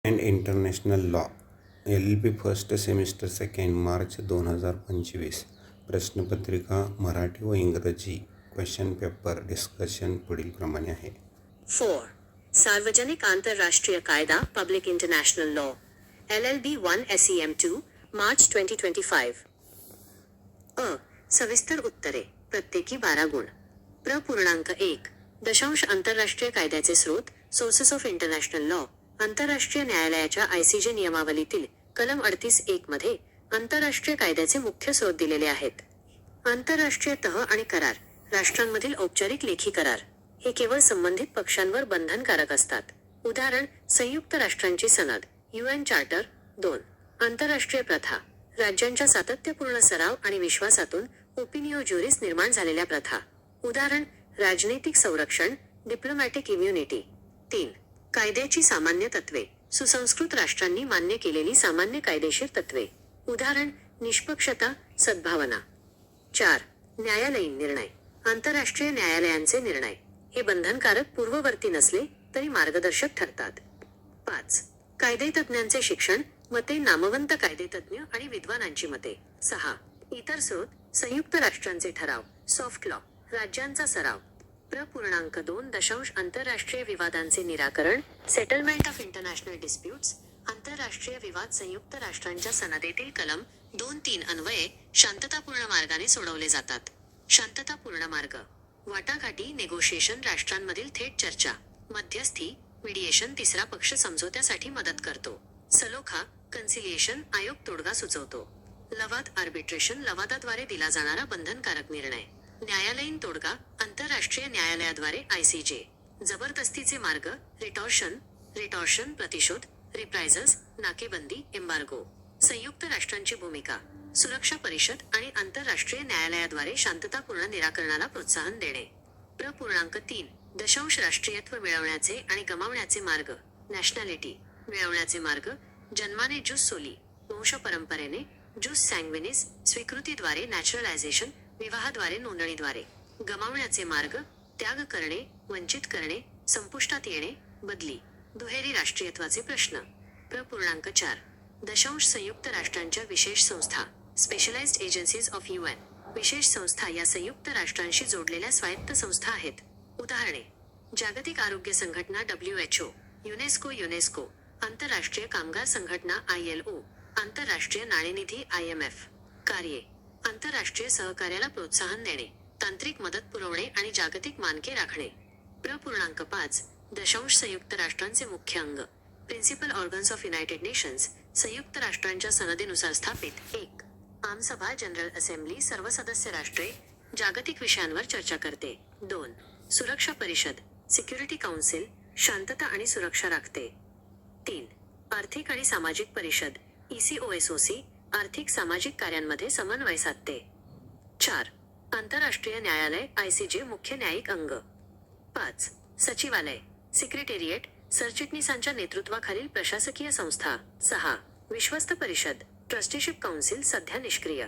And international law LLB first semester second March 2025 प्रश्नपत्रिका मराठी व इंग्रजी क्वेश्चन पेपर डिस्कशन पुढील प्रमाणे आहे. 4. सार्वजनिक आंतरराष्ट्रीय कायदा public international law LLB 1 SEM 2 March 2025. सविस्तर उत्तरे प्रत्येकी 12 गुण. पूर्णांक 1. आंतरराष्ट्रीय कायद्याचे स्रोत सोर्सेस ऑफ इंटरनॅशनल लॉ आंतरराष्ट्रीय न्यायालयाच्या ICJ नियमावलीतील कलम 38.1 मध्ये आंतरराष्ट्रीय कायद्याचे मुख्य स्रोत दिलेले आहेत. आंतरराष्ट्रीय तह आणि करार राष्ट्रांमधील औपचारिक लेखी करार हे केवळ संबंधित पक्षांवर बंधनकारक असतात. उदाहरण संयुक्त राष्ट्रांची सनद UN चार्टर 2. आंतरराष्ट्रीय प्रथा राज्यांच्या सातत्यपूर्ण सराव आणि विश्वासातून ओपिनिओ ज्युरिस निर्माण झालेल्या प्रथा. उदाहरण राजनैतिक संरक्षण डिप्लोमॅटिक इम्युनिटी. 3. कायद्याची सामान्य तत्वे सुसंस्कृत राष्ट्रांनी मान्य केलेली सामान्य कायदेशीर तत्वे. उदाहरण निष्पक्षता सद्भावना. 4. न्यायालयीन निर्णय आंतरराष्ट्रीय न्यायालयांचे निर्णय हे बंधनकारक पूर्ववर्ती नसले तरी मार्गदर्शक ठरतात. 5. कायदेतज्ञांचे शिक्षण मते नामवंत कायदेतज्ञ आणि विद्वानांची मते. 6. इतर स्रोत संयुक्त राष्ट्रांचे ठराव सॉफ्ट लॉ राज्यांचा सराव. पूर्णांक 2. आंतरराष्ट्रीय विवादांचे निराकरण सेटलमेंट ऑफ इंटरनॅशनल डिस्प्यूट्स आंतरराष्ट्रीय विवाद संयुक्त राष्ट्रांच्या सनदेतील कलम 2.3 अन्वये शांततापूर्ण मार्गाने सोडवले जातात. शांततापूर्ण मार्ग वाटाघाटी नेगोशिएशन राष्ट्रांमधील थेट चर्चा मध्यस्थी मिडिएशन तिसरा पक्ष समझोत्यासाठी मदत करतो. सलोखा कन्सिलिएशन आयोग तोडगा सुचवतो. लवाद आर्बिट्रेशन लवादाद्वारे दिला जाणारा बंधनकारक निर्णय. न्यायालयीन तोडगा आंतरराष्ट्रीय न्यायालयाद्वारे ICJ. जबरदस्तीचे मार्ग रिटॉर्शन प्रतिशोध रिप्रायझल्स नाकेबंदी एम्बार्गो. संयुक्त राष्ट्रांची भूमिका सुरक्षा परिषद आणि आंतरराष्ट्रीय न्यायालयाद्वारे शांततापूर्ण निराकरणाला प्रोत्साहन देणे. पूर्णांक 3. राष्ट्रीयत्व मिळवण्याचे आणि गमावण्याचे मार्ग नॅशनॅलिटी मिळवण्याचे मार्ग जन्माने ज्यूस सोली वंशपरंपरेने ज्यूस सॅंग्विनिस स्वीकृतीद्वारे नॅचरलायझेशन विवाहाद्वारे नोंदणीद्वारे. गमावण्याचे मार्ग त्याग करणे वंचित करणे संपुष्टात येणे बदली. दुहेरी राष्ट्रीयत्वाचे प्रश्न. पूर्णांक 4. संयुक्त राष्ट्रांच्या विशेष संस्था स्पेशलाइज्ड एजन्सीज ऑफ UN विशेष संस्था या संयुक्त राष्ट्रांशी जोडलेल्या स्वायत्त संस्था आहेत. उदाहरणे जागतिक आरोग्य संघटना WHO युनेस्को आंतरराष्ट्रीय कामगार संघटना ILO आंतरराष्ट्रीय नाणेनिधी IMF. कार्ये आंतरराष्ट्रीय सहकार्याला प्रोत्साहन देणे तांत्रिक मदत पुरवणे आणि जागतिक मानके राखणे. पूर्णांक 5. संयुक्त राष्ट्रांचे मुख्य अंग principal organs of United Nations संयुक्त राष्ट्रांच्या सनदेनुसार स्थापित. 1. आमसभा जनरल असेंब्ली सर्व सदस्य राष्ट्रे जागतिक विषयांवर चर्चा करते. 2. सुरक्षा परिषद सिक्युरिटी काउन्सिल शांतता आणि सुरक्षा राखते. 3. आर्थिक आणि सामाजिक परिषद ECOSOC आर्थिक सामाजिक कार्यांमध्ये समन्वय साधते. 4. आंतरराष्ट्रीय न्यायालय ICJ मुख्य न्यायिक अंग. 5. सचिवालय सिक्रेटेरिएट सरचिटणीसांच्या नेतृत्वाखालील प्रशासकीय संस्था. 6. विश्वस्त परिषद ट्रस्टीशिप काउन्सिल सध्या निष्क्रिय.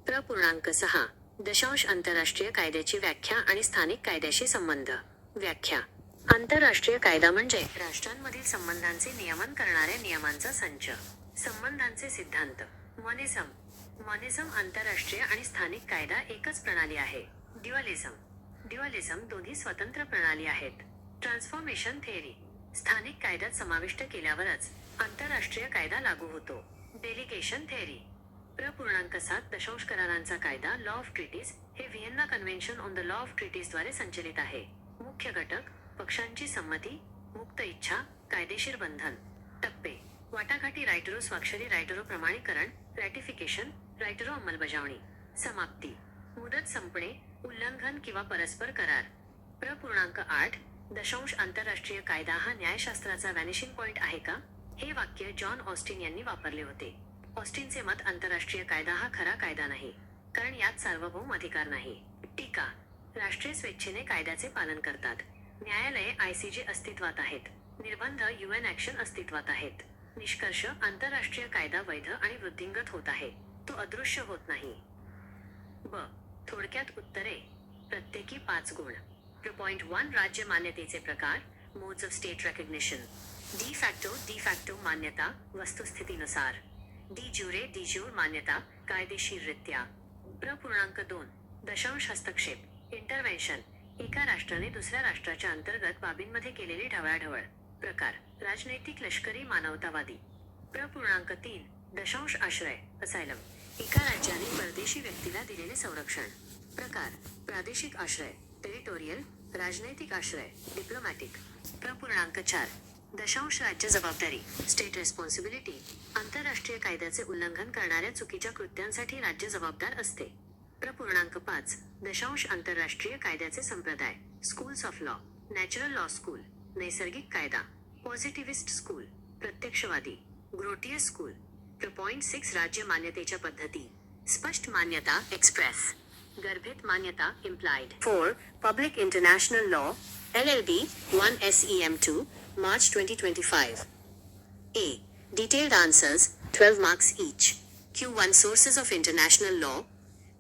पूर्णांक 6. आंतरराष्ट्रीय कायद्याची व्याख्या आणि स्थानिक कायद्याशी संबंध. व्याख्या आंतरराष्ट्रीय कायदा म्हणजे राष्ट्रांमधील संबंधांचे नियमन करणाऱ्या नियमांचा संच. संबंधांचे सिद्धांत मॉनिझम आंतरराष्ट्रीय आणि स्थानिक कायदा एकच प्रणाली आहे. ड्युअलिझम दोन्ही स्वतंत्र प्रणाली आहेत. ट्रान्सफॉर्मेशन थेअरी स्थानिक कायद्यात समाविष्ट केल्यावरच आंतरराष्ट्रीय कायदा लागू होतो. Delegation theory. पूर्णांक 7. करारांचा कायदा लॉ ऑफ ट्रीटीज हे Vienna convention on the law of ट्रीटीजद्वारे संचलित आहे. मुख्य घटक पक्षांची संमती मुक्त इच्छा कायदेशीर बंधन. टप्पे वाटाघाटी रायटरो स्वाक्षरी रायटरो प्रमाणीकरण रॅटिफिकेशन रायटरो अंमलबजावणी. समाप्ती मुदत संपणे उल्लंघन किंवा परस्पर करार. पूर्णांक 8. आंतरराष्ट्रीय कायदा हा न्यायशास्त्राचा व्हॅनिशिंग पॉइंट आहे का? हे वाक्य जॉन ऑस्टिन यांनी वापरले होते. ऑस्टिनचे मत आंतरराष्ट्रीय कायदा हा खरा कायदा नाही कारण यात सार्वभौम अधिकार नाही. टीका राष्ट्रीय स्वेच्छेने कायद्याचे पालन करतात. न्यायालये ICJ अस्तित्वात आहेत. निर्बंध UN ॲक्शन अस्तित्वात आहेत. निष्कर्ष आंतरराष्ट्रीय कायदा वैध आणि वृद्धिंगत होत आहे तो अदृश्य होत नाही. थोडक्यात उत्तरे प्रत्येकी 5 गुण. पॉइंट 1 राज्य मान्यतेचे प्रकार modes of state recognition D facto मान्यता वस्तुस्थितीनुसार. डी ज्यूर मान्यता कायदेशीररित्या. प्र.2 दशांश हस्तक्षेप इंटरव्हेन्शन एका राष्ट्राने दुसऱ्या राष्ट्राच्या अंतर्गत बाबींमध्ये केलेली ढवळाढवळ. प्रकार राजनैतिक, लष्करी, मानवतावादी. प्र.3 दशांश आश्रय असायलम एका राज्याने परदेशी व्यक्तीला दिलेले संरक्षण. प्रकार प्रादेशिक आश्रय टेरिटोरियल, राजनैतिक आश्रय डिप्लोमॅटिक. प्र.4 दशांश राज्य जबाबदारी स्टेट रेस्पॉन्सिबिलिटी आंतरराष्ट्रीय कायद्याचे उल्लंघन करणाऱ्या चुकीच्या कृत्यांसाठी राज्य जबाबदार असते. प्र.5 दशांश आंतरराष्ट्रीय कायद्याचे संप्रदाय schools of law natural law school, नैसर्गिक कायदा, पॉझिटिव्हिस्ट स्कूल, प्रत्यक्षवादी, ग्रोटियस स्कूल. प्र.6 राज्य मान्यतेच्या पद्धती स्पष्ट मान्यता एक्सप्रेस, गर्भित मान्यता implied. 4 public international law LLB 1 SEM 2 March 2025. A. Detailed answers 12 marks each. Q1 Sources of international law.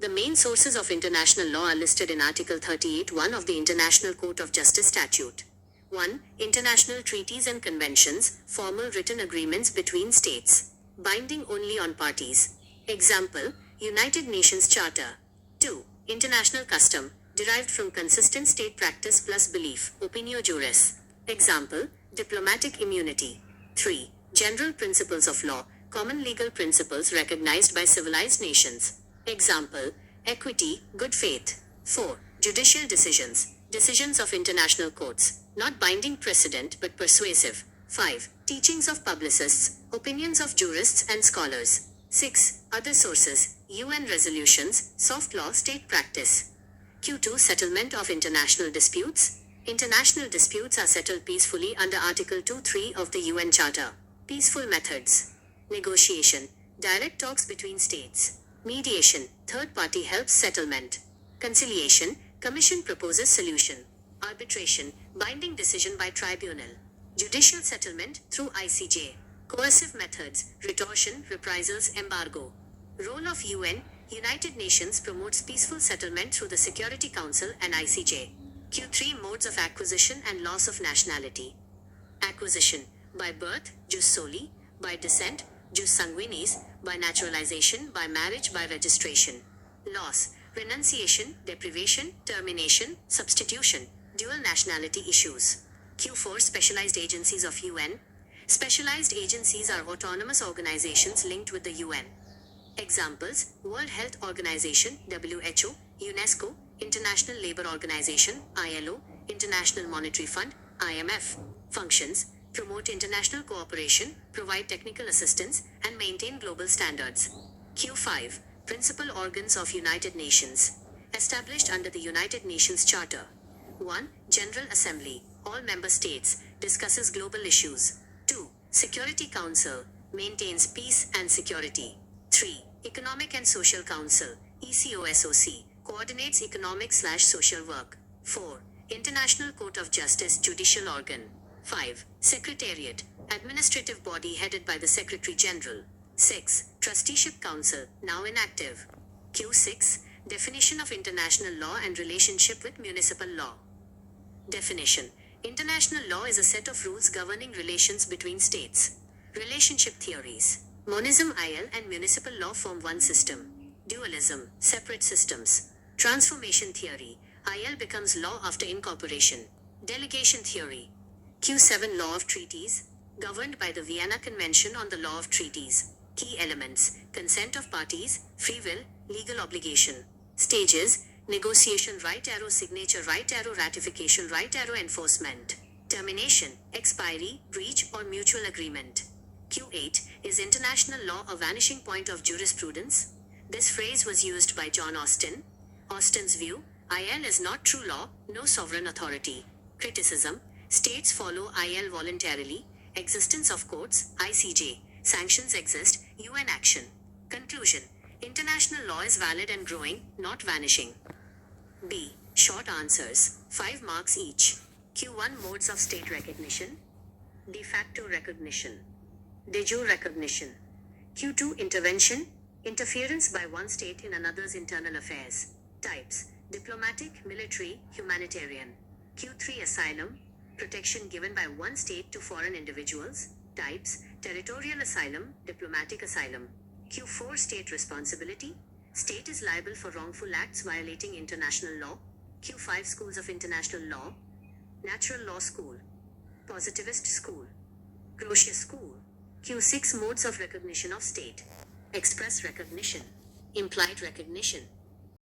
The main sources of international law are listed in Article 38(1) of the International Court of Justice Statute. 1. International treaties and conventions, formal written agreements between states, binding only on parties. Example, United Nations Charter. 2. International custom, derived from consistent state practice plus belief, opinio juris. Example, diplomatic immunity. 3. General principles of law, common legal principles recognized by civilized nations. Example, equity, good faith. 4. Judicial decisions, decisions of international courts, not binding precedent but persuasive. 5. Teachings of publicists, opinions of jurists and scholars. 6. Other sources, UN resolutions, soft law, state practice. Q2 Settlement of international disputes. International disputes are settled peacefully under Article 2(3) of the UN Charter. Peaceful methods. Negotiation, direct talks between states. Mediation, third party helps settlement. Conciliation, commission proposes solution. Arbitration, binding decision by tribunal. Judicial settlement through ICJ. Coercive methods, retortion, reprisals, embargo. Role of UN, United Nations promotes peaceful settlement through the Security Council and ICJ. Q3 Modes of acquisition and loss of nationality. Acquisition, by birth, jus soli, by descent, jus sanguinis, by naturalization, by marriage, by registration. Loss, renunciation, deprivation, termination, substitution, dual nationality issues. Q4 Specialized agencies of UN. Specialized agencies are autonomous organizations linked with the UN. Examples, World Health Organization, WHO, UNESCO, International Labour Organization, ILO, International Monetary Fund, IMF. Functions, promote international cooperation, provide technical assistance, and maintain global standards. Q5, Principal organs of United Nations. Established under the United Nations Charter. 1. General Assembly, all member states, discusses global issues. 2. Security Council, maintains peace and security. 3. Economic and Social Council, ECOSOC, coordinates economic/social work. 4. International Court of Justice judicial organ. 5. Secretariat, administrative body headed by the Secretary General. 6. Trusteeship Council, now inactive. Q6. Definition of international law and relationship with municipal law. Definition. International law is a set of rules governing relations between states. Relationship theories. Monism IL and municipal law form one system. Dualism, separate systems. Transformation theory. IL becomes law after incorporation. Delegation theory. Q7 Law of treaties. Governed by the Vienna Convention on the Law of Treaties. Key elements. Consent of parties, free will, legal obligation. Stages. Negotiation right arrow signature right arrow ratification right arrow enforcement. Termination, expiry, breach or mutual agreement. Q8 is international law a vanishing point of jurisprudence? This phrase was used by John Austin. Austin's view, IL is not true law, no sovereign authority. Criticism, states follow IL voluntarily, existence of courts, ICJ, sanctions exist, UN action. Conclusion, international law is valid and growing, not vanishing. B. Short answers, 5 marks each. Q1 Modes of state recognition. De facto recognition. De jure recognition. Q2 Intervention, interference by one state in another's internal affairs. Types, diplomatic, military, humanitarian. Q3 Asylum, Protection given by one state to foreign individuals. Types: territorial asylum, diplomatic asylum. Q4 state responsibility. State is liable for wrongful acts violating international law. Q5 schools of international law. Natural law school. Positivist school. Croce school. Q6 modes of recognition of state. Express recognition. Implied recognition.